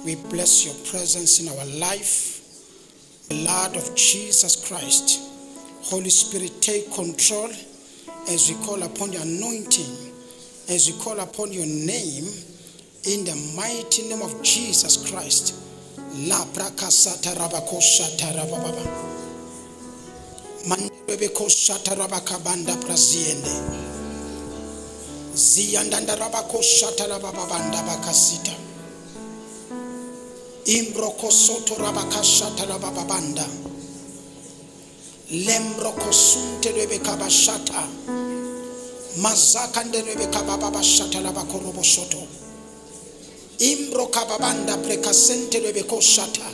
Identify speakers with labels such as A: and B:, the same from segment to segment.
A: We bless your presence in our life. Blood of Jesus Christ. Holy Spirit, take control as we call upon your anointing, as we call upon your name, in the mighty name of Jesus Christ. La prakasata rabako shata rababa. Mandebeko shata rabakabanda praziende. Ziyandanda rabako shata rababanda bakasita. Imbroko soto rabakashata rababanda. Lembroko sunte rebeka bashata. Mazakande rebeka baba shata rabakorobo soto. Imbroka babanda prekasente rebeko shata.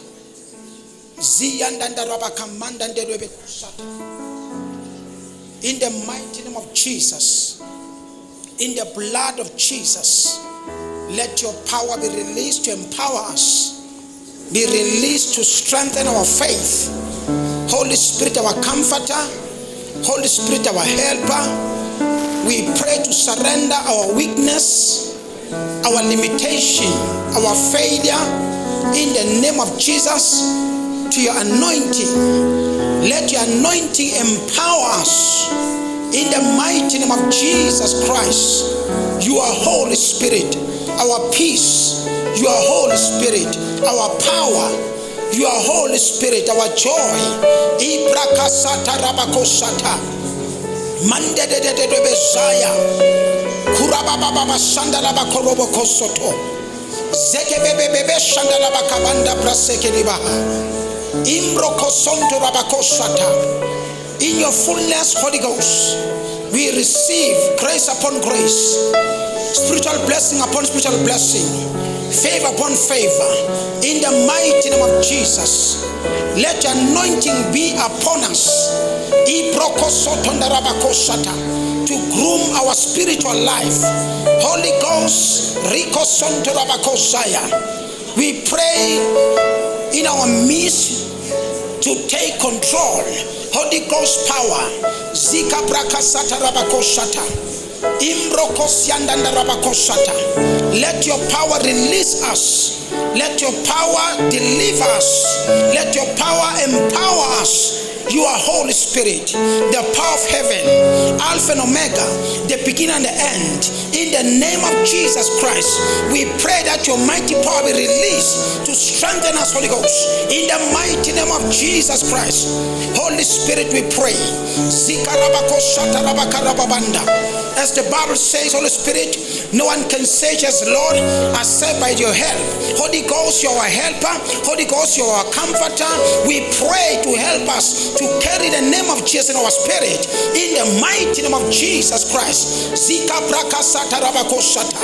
A: Ziyandanda rabakamanda rebeko shata. In the mighty name of Jesus, in the blood of Jesus, let your power be released to empower us, be released to strengthen our faith. Holy Spirit, our comforter, Holy Spirit, our helper, we pray to surrender our weakness, our limitation, our failure, in the name of Jesus, to your anointing. Let your anointing empower us in the mighty name of Jesus Christ. You are Holy Spirit, our peace. You are Holy Spirit, our power. You are Holy Spirit, our joy. Ibrakasata rabakosata. Mande de bezaya. Kurababa shandalaba korobo kosoto. Zekebebebe shandalaba kabanda prasekelibaha. Imbroko sonto rabakosata. In your fullness, Holy Ghost, we receive grace upon grace, spiritual blessing upon spiritual blessing, favor upon favor. In the mighty name of Jesus, let your anointing be upon us. To groom our spiritual life. Holy Ghost, we pray in our midst to take control. Holy Ghost power. Zika brakasata rabakoshata. Imbrokosiandanda rabakoshata. Let your power release us. Let your power deliver us. Let your power empower us. You are Holy Spirit, the power of heaven, Alpha and Omega, the beginning and the end. In the name of Jesus Christ, we pray that your mighty power be released to strengthen us, Holy Ghost. In the mighty name of Jesus Christ, Holy Spirit, we pray. As the Bible says, Holy Spirit, no one can say just Lord, except by your help. Holy Ghost, you are our helper. Holy Ghost, you are our comforter. We pray to help us to carry the name of Jesus in our spirit. In the mighty name of Jesus Christ. Zika braka sata rabako shata.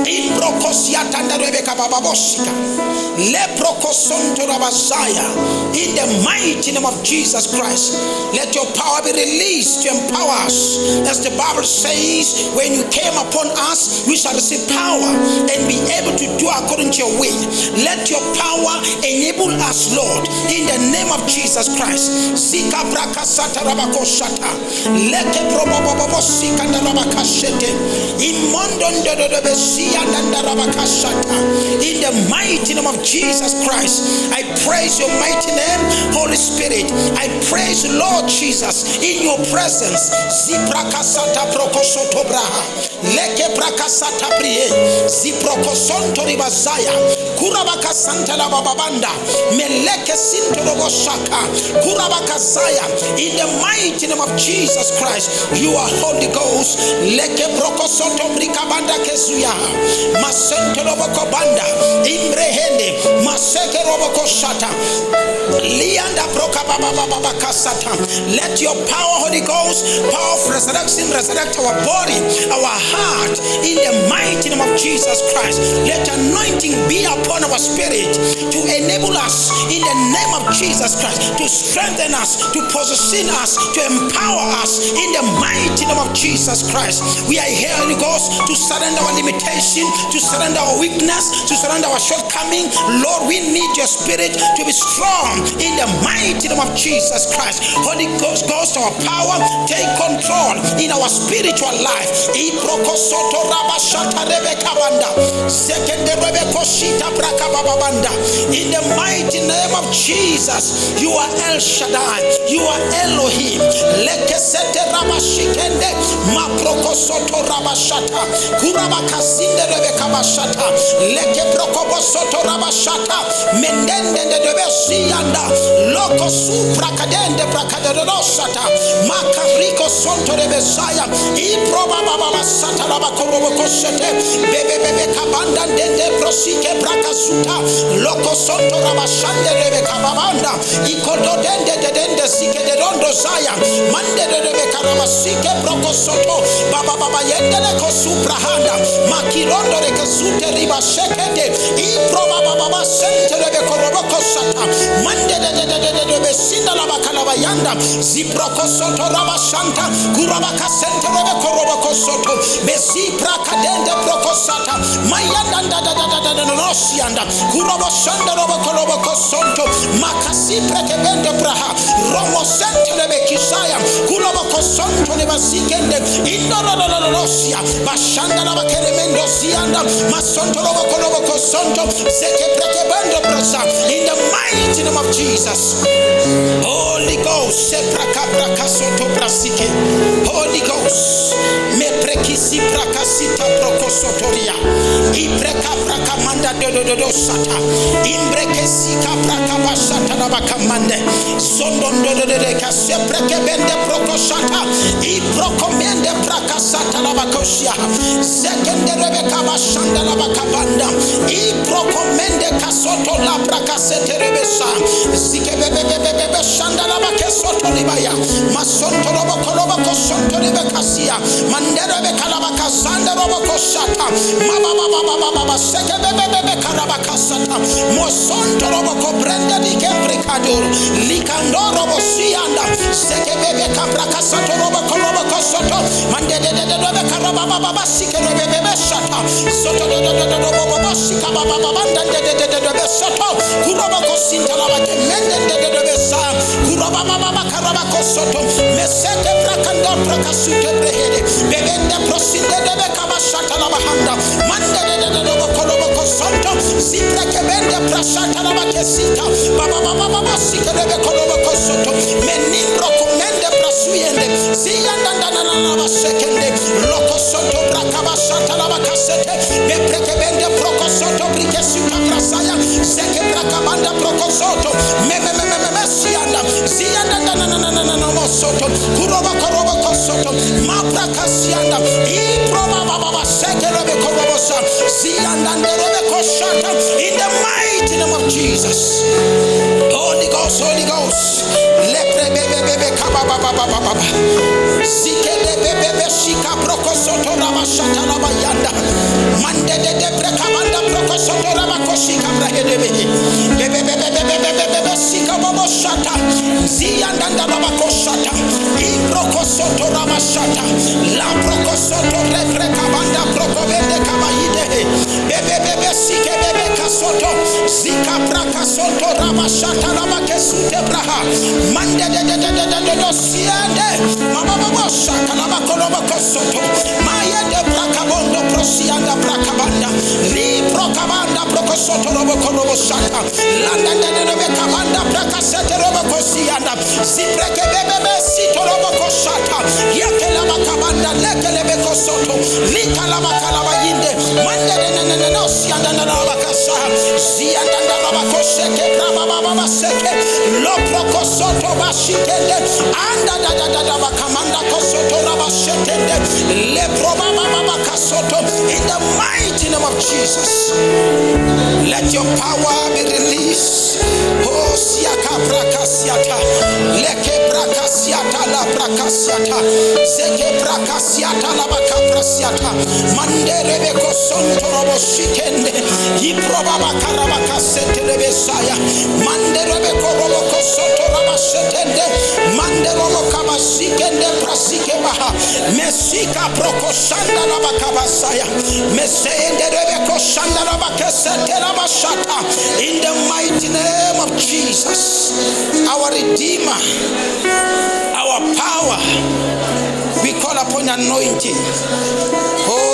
A: Imbrokosiata ndarebeka bababosika. Leprokosonto rabazaya. In the mighty name of Jesus Christ, let your power be released to empower us. As the Bible says, when you came upon us, we shall receive power and be able to do according to your will. Let your power enable us, Lord, in the name of Jesus Christ. Zika braka sata rabako shata. Leke probobobo sika ndarabaka shete. Imondo ndododobezia ndarabaka shata. In the mighty name of Jesus Christ, I praise your mighty name, Holy Spirit. I praise Lord Jesus in your presence. Ziprakasata prokosoto braha. Leke prakasata brie. Ziprokosonto ribazaya. Kurabakasanta la bababanda. Meleke sinto roboshaka. Kurabakazaya. In the mighty name of Jesus Christ, you are Holy Ghost. Leke prokosoto brikabanda kezuya. Masento robokobanda. Imbrehende. Maseke roboko shata. Lianda broka baba kasata. Let your power, Holy Ghost, power of resurrection, resurrect our body, our heart, in the mighty name of Jesus Christ. Let anointing be upon our spirit to enable us in the name of Jesus Christ, to strengthen us, to position us, to empower us in the mighty name of Jesus Christ. We are here, Holy Ghost, to surrender our limitation, to surrender our weakness, to surrender our shortcoming. Lord, we need your spirit to be strong in the mighty name of Jesus Christ. Holy Ghost, our power, take control in our spiritual life. In the mighty name of Jesus, you are El Shaddai, you are Elohim. Lekesete rabashikende maprokosoto rabashata kurabakasinde rebekabashata lekeprokobosoto rabashata mendende ndebesianda loko suprakadende prakadodosata makariko sonto rebesaya iproba baba sata labakorobokosete bebebebe kabanda ndende prosike prakasuta loko sonto rabashande rebekababanda ikododende dende sike dedondo zaya mande rebekarabasike prokosoto baba yendele kosuprahanda makirondo rekasute ribashekete iproba baba sente rebekorobokosata mande rebesinda labakalabayanda ziprokosoto rabashanta kurabakasente rebekorobokosoto besiprakadende prokosata mayanda nosianda kuroboshanda robokorobokosonto makasiprekebende praha romo sente rebekisaya kurobokosonto nebasikende indorololosia bashanda labakeremendo sianda masonto robokorobokosonto zekeprekebende prasa in the mighty name of Jesus. Holy Ghost, Holy Ghost, me prekisi prakasita prokosotoria, ibreka prakamanda dododosata, imbrekesika prakabashata nabakamande, sondondododeka seprekebende prokosata, iprokomende prakasata nabakoshia, zekende rebeka bashanda nabakabanda, iprokomende kasoto la prakasete rebesa, zikebebebebebe shanda nabakesoto libaya, masonto robokolobo sonto rebekasia, mandere bekalabakasanda robokoshata, mababa sekebebebebe karabakasata, mosonto robokobrende dikebrekador, likandoro bosianda, sekebebe kabrakasato robokolobokosoto, mandede bekarababa sikebebebe shata, soto dododododobo sikababa ndede soto, kurobokosinta labake mendede besa, kurababa karabakosoto, meseke brakando brakasute brehede, bebende prosinde debe kabashata labahanda, mandede robokolobokosoto, ziprekebende prashata labakesita, baba sikebebe kolobokosoto, menimbro komende prasuyende, ziyandandana basekende, lokosoto brakabashata labakasete, beprekebende prokosoto brikesuta prasaya, seke brakabanda prokosoto, memesianda, ziyandandana mosoto, kurobokosoto, maprakasianda, iproba baba seke robekorobosa, ziyandandorobekoshata, in the mighty name of Jesus. Holy Ghost, leprebebebe kabababababa, zikede bebebe shika prokosoto rabashata rabayanda, mandede brekabanda prokosoto rabakoshika brahedebe, bebebebebe shika boboshata, ziyandanda rabakoshata, iprokosoto rabashata, la prokosoto reprekabanda prokobende kabayide, bebebebe shike bebe kasoto, zika prakasoto rabashata rabakesute braha, mandede siende, mababa shaka labakolobokosoto, mayede brakabondo prosianda brakabanda, li prokabanda prokosoto robokoloboshata, landa bekabanda brakasete robokosianda, ziprekebebe sito robokoshata, yakela bakabanda lekele bekosoto, likala bakalaba yinde, mandede nosianda nabakasa, zianda nabakosheke brababa seke, lo prokosoto bashikende, anda bakamanda kosoto rabashekende, le probaba kasoto, in the mighty name of Jesus. Let your power be released. Oh, siaka brakasiata, leke brakasiata la brakasiata, zeke brakasiata la bakabrasiata, mandere beko sonto robo shikende, iprobaba karabakasete lebesaya, mandere beko robo kosoto rabashetende, mande Mende robo kabasike nde prasike baha. Mesika prokoshanda la bakabasaya. Mesende rebe koshanda la bakesete la bashata. In the mighty name of Jesus, our Redeemer, our power, we call upon anointing. Oh,